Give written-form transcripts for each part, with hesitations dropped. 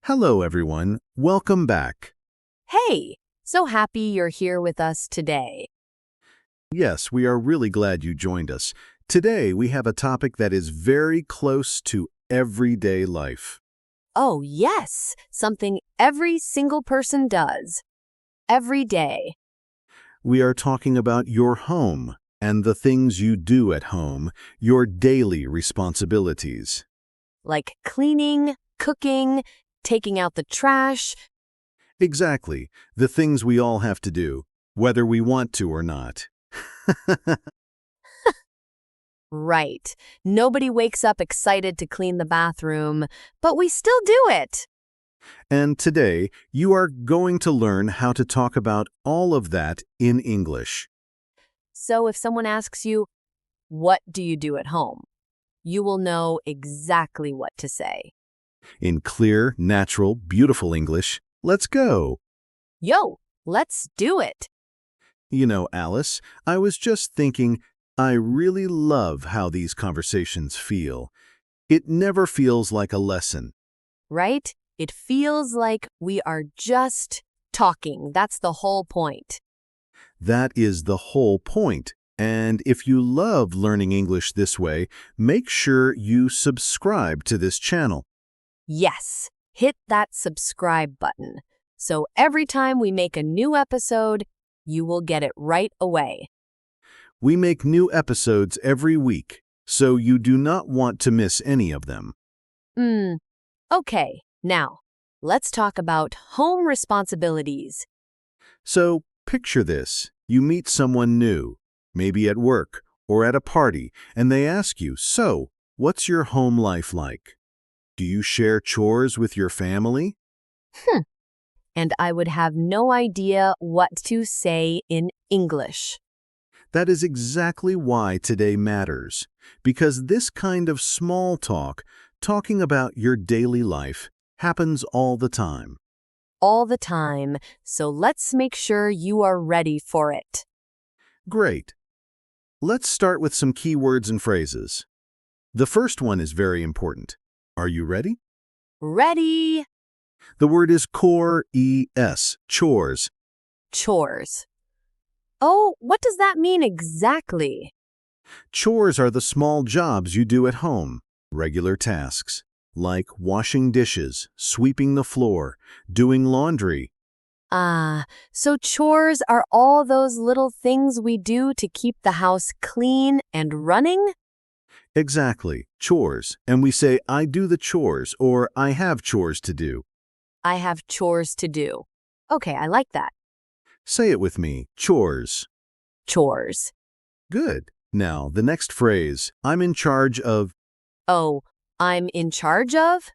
Hello, everyone. Welcome back. Hey, so happy you're here with us today. Yes, we are really glad you joined us. Today, we have a topic that is very close to everyday life. Oh, yes, something every single person does. Every day. We are talking about your home and the things you do at home, your daily responsibilities. Like cleaning, cooking, taking out the trash. Exactly, the things we all have to do, whether we want to or not. Right. Nobody wakes up excited to clean the bathroom, but we still do it. And today, you are going to learn how to talk about all of that in English. So if someone asks you, what do you do at home? You will know exactly what to say. In clear, natural, beautiful English, let's go. Yo, let's do it. You know, Alice, I was just thinking, I really love how these conversations feel. It never feels like a lesson. Right? It feels like we are just talking. That's the whole point. That is the whole point. And if you love learning English this way, make sure you subscribe to this channel. Yes, hit that subscribe button. So every time we make a new episode, you will get it right away. We make new episodes every week, so you do not want to miss any of them. Okay, now let's talk about home responsibilities. So, picture this. You meet someone new, maybe at work or at a party, and they ask you, so, what's your home life like? Do you share chores with your family? And I would have no idea what to say in English. That is exactly why today matters, because this kind of small talk, talking about your daily life, happens all the time. All the time, so let's make sure you are ready for it. Great. Let's start with some key words and phrases. The first one is very important. Are you ready? Ready? The word is chores, chores. Chores. Oh, what does that mean exactly? Chores are the small jobs you do at home, regular tasks, like washing dishes, sweeping the floor, doing laundry. So chores are all those little things we do to keep the house clean and running? Exactly, chores. And we say, I do the chores, or I have chores to do. I have chores to do. Okay, I like that. Say it with me, chores. Chores. Good. Now, the next phrase, I'm in charge of. Oh, I'm in charge of?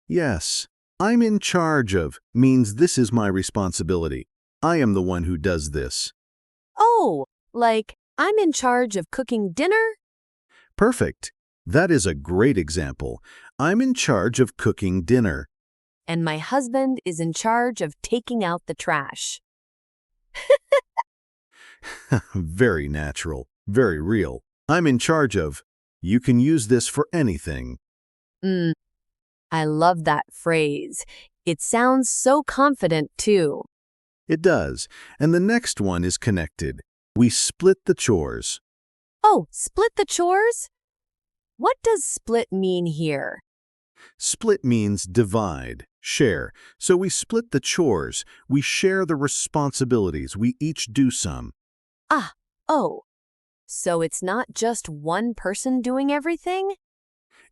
Yes, I'm in charge of means this is my responsibility. I am the one who does this. Oh, like I'm in charge of cooking dinner? Perfect. That is a great example. I'm in charge of cooking dinner. And my husband is in charge of taking out the trash. Very natural, very real. I'm in charge of. You can use this for anything. I love that phrase. It sounds so confident, too. It does. And the next one is connected. We split the chores. Oh, split the chores? What does split mean here? Split means divide, share. So we split the chores. We share the responsibilities. We each do some. Oh. So it's not just one person doing everything?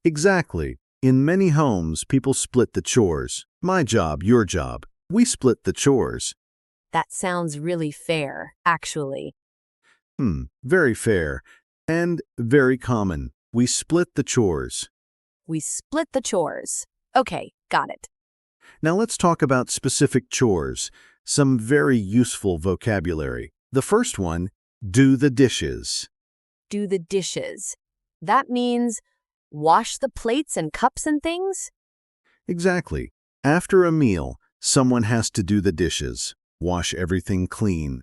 Exactly. In many homes, people split the chores. My job, your job. We split the chores. That sounds really fair, actually. Very fair. And very common. We split the chores. We split the chores. Okay, got it. Now let's talk about specific chores. Some very useful vocabulary. The first one, do the dishes. Do the dishes. That means wash the plates and cups and things? Exactly. After a meal, someone has to do the dishes. Wash everything clean.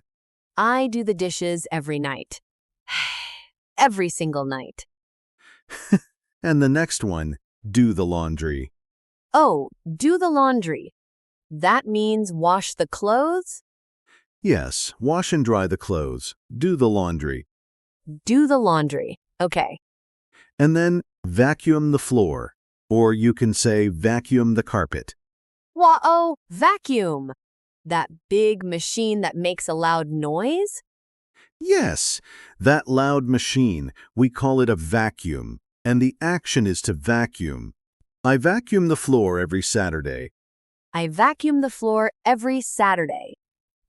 I do the dishes every night. Every single night. And the next one, do the laundry. Oh, do the laundry. That means wash the clothes? Yes, wash and dry the clothes. Do the laundry. Do the laundry. Okay. And then vacuum the floor. Or you can say vacuum the carpet. Wah-oh, vacuum. That big machine that makes a loud noise? Yes, that loud machine, we call it a vacuum. And the action is to vacuum. I vacuum the floor every Saturday. I vacuum the floor every Saturday.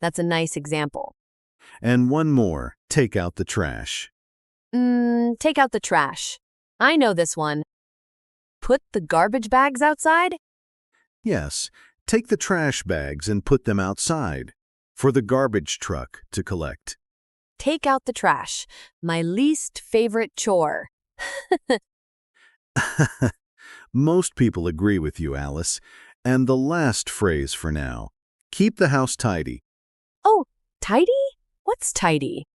That's a nice example. And one more, take out the trash. Take out the trash. I know this one. Put the garbage bags outside? Yes, take the trash bags and put them outside for the garbage truck to collect. Take out the trash. My least favorite chore. Most people agree with you, Alice. And the last phrase for now, keep the house tidy. Oh, tidy? What's tidy?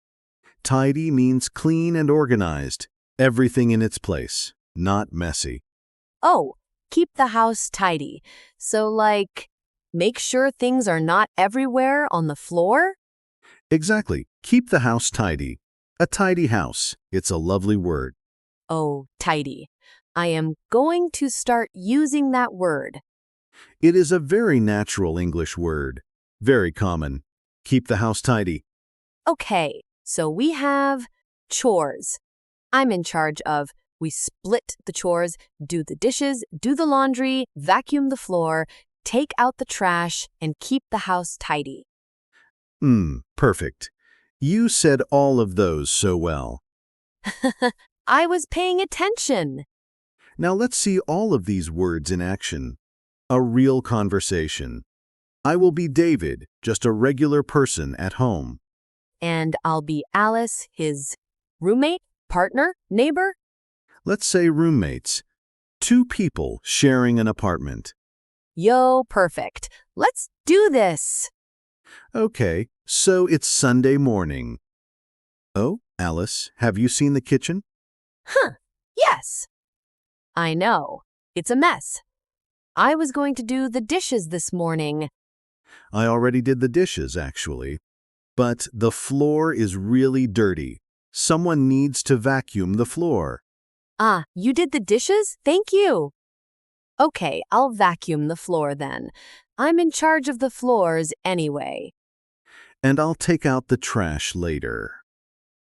Tidy means clean and organized, everything in its place, not messy. Oh, keep the house tidy. So, like, make sure things are not everywhere on the floor? Exactly, keep the house tidy. A tidy house, it's a lovely word. Oh, tidy. I am going to start using that word. It is a very natural English word, very common. Keep the house tidy. Okay, so we have chores. I'm in charge of we split the chores, do the dishes, do the laundry, vacuum the floor, take out the trash, and keep the house tidy. Perfect. You said all of those so well. I was paying attention. Now let's see all of these words in action. A real conversation. I will be David, just a regular person at home. And I'll be Alice, his roommate, partner, neighbor. Let's say roommates. Two people sharing an apartment. Yo, perfect. Let's do this. Okay, so it's Sunday morning. Oh, Alice, have you seen the kitchen? Huh, yes. I know. It's a mess. I was going to do the dishes this morning. I already did the dishes, actually. But the floor is really dirty. Someone needs to vacuum the floor. Ah, you did the dishes? Thank you. Okay, I'll vacuum the floor then. I'm in charge of the floors anyway. And I'll take out the trash later.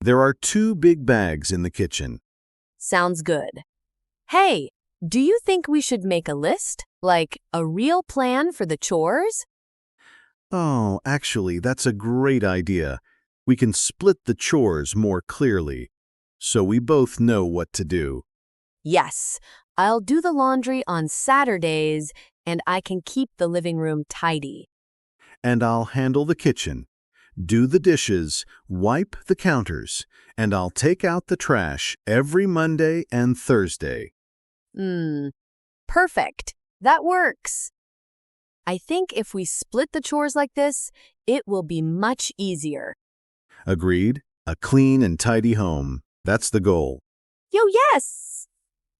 There are two big bags in the kitchen. Sounds good. Hey, do you think we should make a list? Like a real plan for the chores? Oh, actually, that's a great idea. We can split the chores more clearly, so we both know what to do. Yes, I'll do the laundry on Saturdays and I can keep the living room tidy. And I'll handle the kitchen, do the dishes, wipe the counters, and I'll take out the trash every Monday and Thursday. Perfect. That works. I think if we split the chores like this, it will be much easier. Agreed? A clean and tidy home. That's the goal. Yo, yes!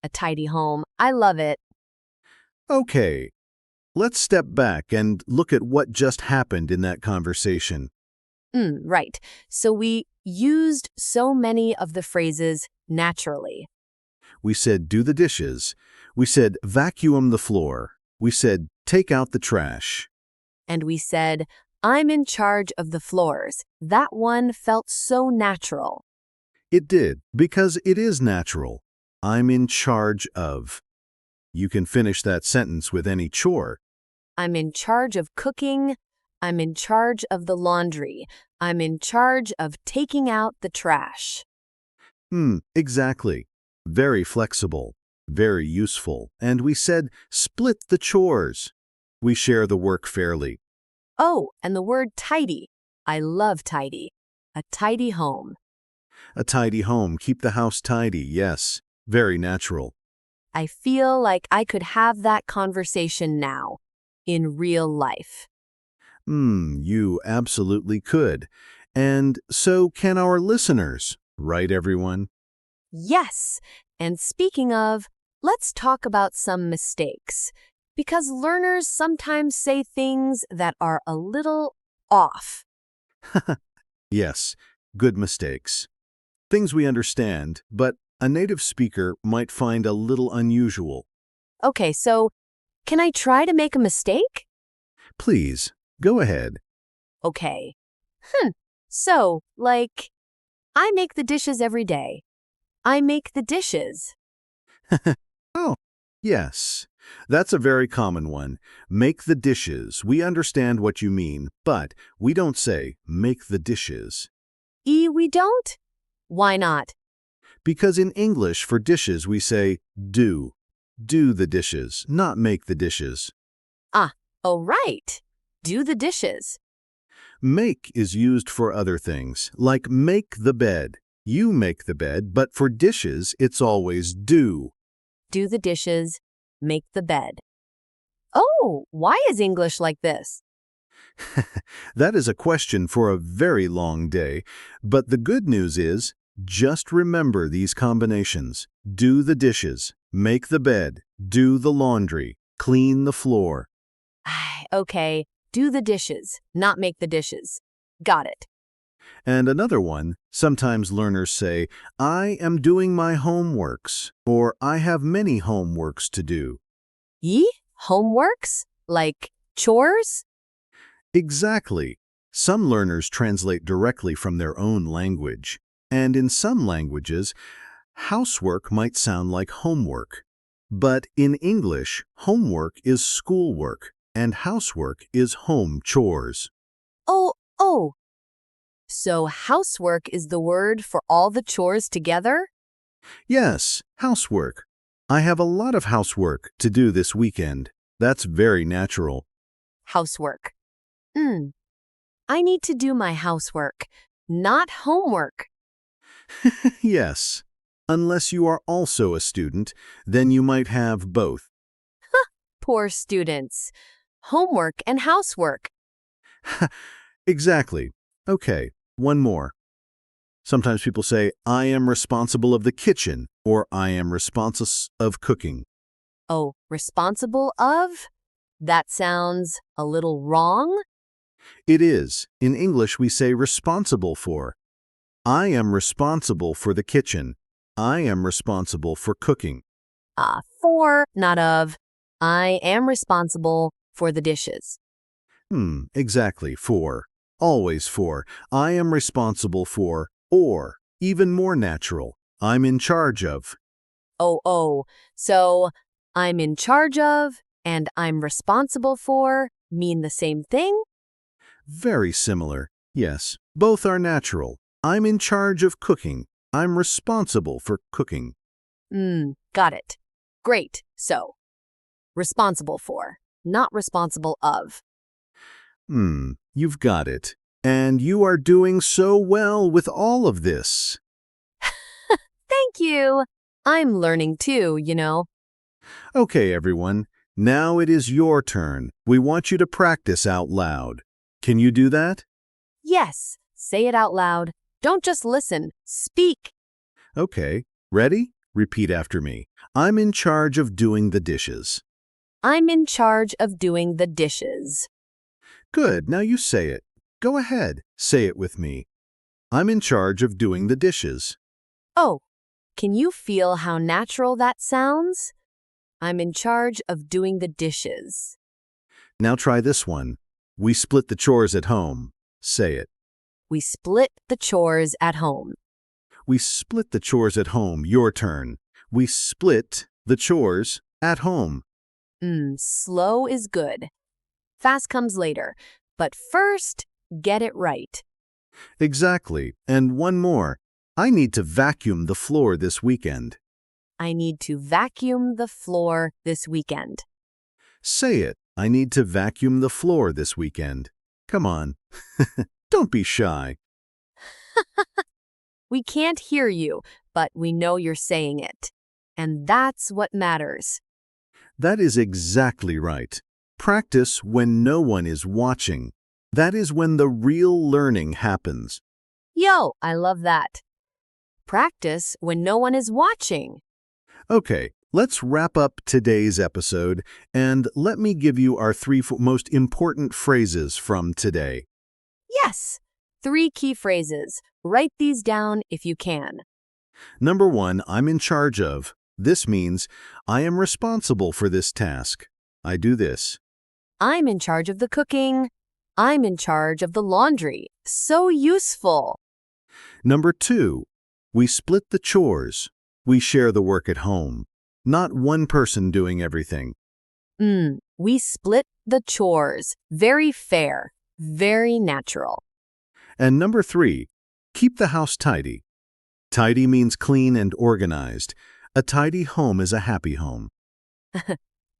A tidy home. I love it. Okay, let's step back and look at what just happened in that conversation. Right. So we used so many of the phrases naturally. We said do the dishes. We said vacuum the floor. We said take out the trash. And we said, I'm in charge of the floors. That one felt so natural. It did, because it is natural. I'm in charge of. You can finish that sentence with any chore. I'm in charge of cooking. I'm in charge of the laundry. I'm in charge of taking out the trash. Exactly. Very flexible, very useful. And we said split the chores. We share the work fairly. Oh, and the word tidy. I love tidy. A tidy home. A tidy home, keep the house tidy, yes. Very natural. I feel like I could have that conversation now, in real life. You absolutely could. And so can our listeners, right, everyone? Yes, and speaking of, let's talk about some mistakes. because learners sometimes say things that are a little off. Yes, good mistakes. Things we understand, but a native speaker might find a little unusual. Okay, so can I try to make a mistake? Please, go ahead. Okay. So, like, I make the dishes every day. I make the dishes. Oh, yes. That's a very common one. Make the dishes. We understand what you mean, but we don't say make the dishes. We don't? Why not? Because in English, for dishes, we say do. Do the dishes, not make the dishes. Ah, oh, right. Do the dishes. Make is used for other things, like make the bed. You make the bed, but for dishes, it's always do. Do the dishes. Make the bed. Oh, why is English like this? That is a question for a very long day, but the good news is, just remember these combinations. Do the dishes, make the bed, do the laundry, clean the floor. Okay, do the dishes, not make the dishes. Got it. And another one, sometimes learners say, I am doing my homeworks, or I have many homeworks to do. Homeworks? Like chores? Exactly. Some learners translate directly from their own language. And in some languages, housework might sound like homework. But in English, homework is schoolwork, and housework is home chores. Oh. So housework is the word for all the chores together? Yes, housework. I have a lot of housework to do this weekend. That's very natural. Housework. I need to do my housework, not homework. Yes. Unless you are also a student, then you might have both. Poor students. Homework and housework. Exactly. Okay, one more. Sometimes people say, I am responsible of the kitchen, or I am responsible of cooking. Oh, responsible of? That sounds a little wrong. It is. In English, we say responsible for. I am responsible for the kitchen. I am responsible for cooking. For, not of. I am responsible for the dishes. Exactly, for. Always for. I am responsible for, or, even more natural, I'm in charge of. Oh. So, I'm in charge of and I'm responsible for mean the same thing? Very similar. Yes, both are natural. I'm in charge of cooking. I'm responsible for cooking. Got it. Great. So, responsible for, not responsible of. You've got it. And you are doing so well with all of this. Thank you. I'm learning too, you know. Okay, everyone. Now it is your turn. We want you to practice out loud. Can you do that? Yes, say it out loud. Don't just listen. Speak. Okay. Ready? Repeat after me. I'm in charge of doing the dishes. I'm in charge of doing the dishes. Good. Now you say it. Go ahead. Say it with me. I'm in charge of doing the dishes. Oh, can you feel how natural that sounds? I'm in charge of doing the dishes. Now try this one. We split the chores at home. Say it. We split the chores at home. We split the chores at home. Your turn. We split the chores at home. Slow is good. Fast comes later. But first, get it right. Exactly. And one more. I need to vacuum the floor this weekend. I need to vacuum the floor this weekend. Say it. I need to vacuum the floor this weekend. Come on. Don't be shy. We can't hear you, but we know you're saying it. And that's what matters. That is exactly right. Practice when no one is watching. That is when the real learning happens. Yo, I love that. Practice when no one is watching. Okay, Let's wrap up today's episode, and let me give you our three most important phrases from today. Yes! 3 key phrases. Write these down if you can. Number 1, I'm in charge of. This means I am responsible for this task. I do this. I'm in charge of the cooking. I'm in charge of the laundry. So useful. Number 2, we split the chores. We share the work at home. Not one person doing everything. We split the chores. Very fair. Very natural. And number 3, keep the house tidy. Tidy means clean and organized. A tidy home is a happy home.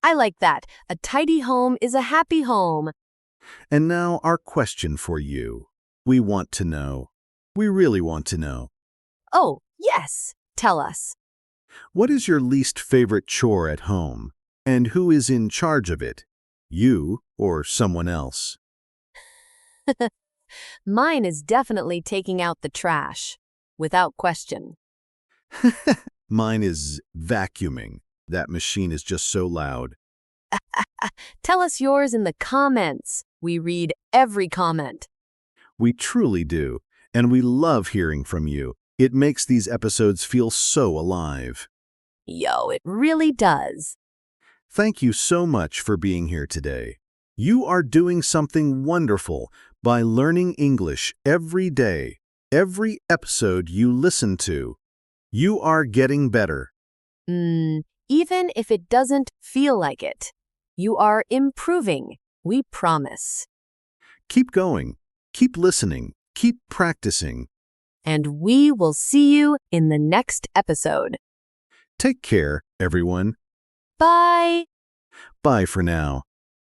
I like that. A tidy home is a happy home. And now our question for you. We want to know. We really want to know. Oh, yes. Tell us. What is your least favorite chore at home? And who is in charge of it? You or someone else? Mine is definitely taking out the trash. Without question. Mine is vacuuming. That machine is just so loud. Tell us yours in the comments. We read every comment. We truly do, and we love hearing from you. It makes these episodes feel so alive. Yo, it really does. Thank you so much for being here today. You are doing something wonderful by learning English every day, every episode you listen to. You are getting better. Even if it doesn't feel like it. You are improving. We promise. Keep going. Keep listening. Keep practicing. And we will see you in the next episode. Take care, everyone. Bye! Bye for now.